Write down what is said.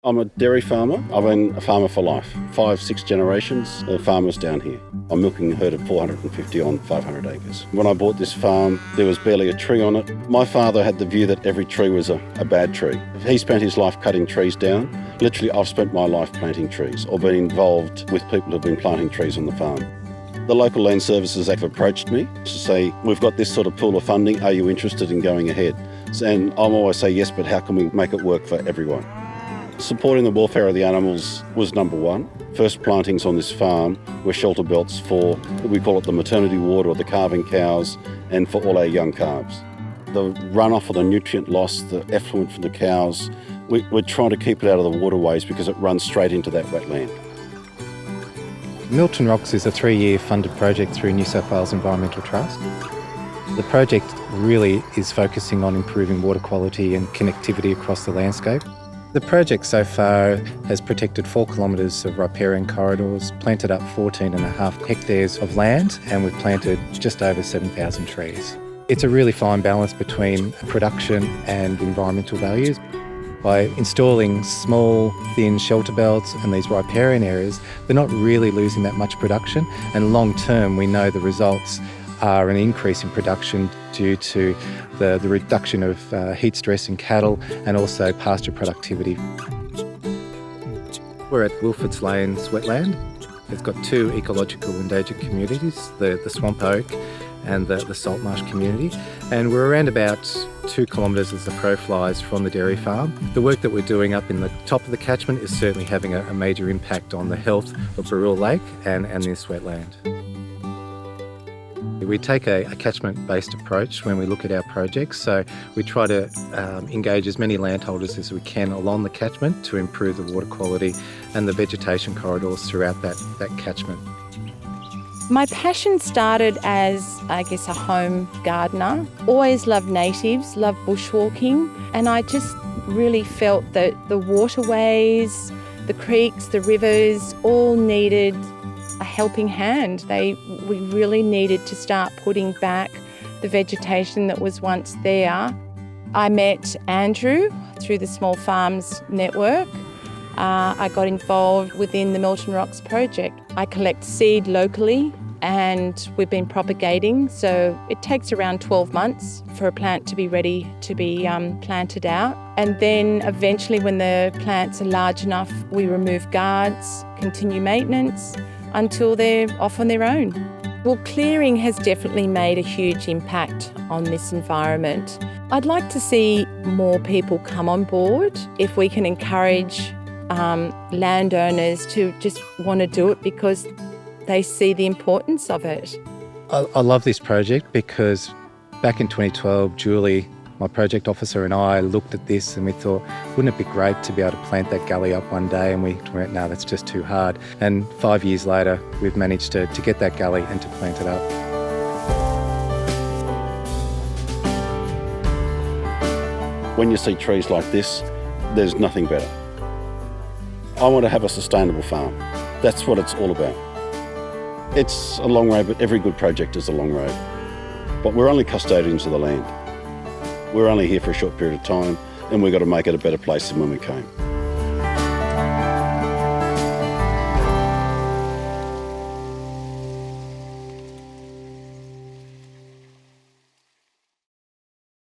I'm a dairy farmer. I've been a farmer for life. 5, 6 generations of farmers down here. I'm milking a herd of 450 on 500 acres. When I bought this farm, there was barely a tree on it. My father had the view that every tree was a bad tree. He spent his life cutting trees down. Literally, I've spent my life planting trees or been involved with people who've been planting trees on the farm. The local land services have approached me to say, we've got this sort of pool of funding, are you interested in going ahead? And I'm always say yes, but how can we make it work for everyone? Supporting the welfare of the animals was number one. First plantings on this farm were shelter belts for, we call it the maternity ward or the calving cows, and for all our young calves. The runoff or the nutrient loss, the effluent from the cows, we're trying to keep it out of the waterways because it runs straight into that wetland. Milton Rocks is a 3-year funded project through New South Wales Environmental Trust. The project really is focusing on improving water quality and connectivity across the landscape. The project so far has protected 4 kilometres of riparian corridors, planted up 14.5 hectares of land, and we've planted just over 7,000 trees. It's a really fine balance between production and environmental values. By installing small, thin shelter belts and these riparian areas, they're not really losing that much production, and long term we know the results are an increase in production due to the reduction of heat stress in cattle and also pasture productivity. We're at Wilford's Lanes wetland. It's got 2 ecological endangered communities, the swamp oak and the salt marsh community, and we're around about 2 kilometres as the crow flies from the dairy farm. The work that we're doing up in the top of the catchment is certainly having a major impact on the health of Barrule Lake and this wetland. We take a catchment-based approach when we look at our projects, so we try to engage as many landholders as we can along the catchment to improve the water quality and the vegetation corridors throughout that catchment. My passion started as, I guess, a home gardener. Always loved natives, loved bushwalking, and I just really felt that the waterways, the creeks, the rivers all needed a helping hand. We really needed to start putting back the vegetation that was once there. I met Andrew through the Small Farms Network. I got involved within the Milton Rocks project. I collect seed locally and we've been propagating, so it takes around 12 months for a plant to be ready to be planted out. And then eventually when the plants are large enough, we remove guards, continue maintenance, until they're off on their own. Well, clearing has definitely made a huge impact on this environment. I'd like to see more people come on board if we can encourage landowners to just want to do it because they see the importance of it. I love this project because back in 2012, Julie, my project officer, and I looked at this and we thought, wouldn't it be great to be able to plant that gully up one day? And we went, no, that's just too hard. And 5 years later, we've managed to get that gully and to plant it up. When you see trees like this, there's nothing better. I want to have a sustainable farm. That's what it's all about. It's a long road, but every good project is a long road. But we're only custodians of the land. We're only here for a short period of time, and we've got to make it a better place than when we came.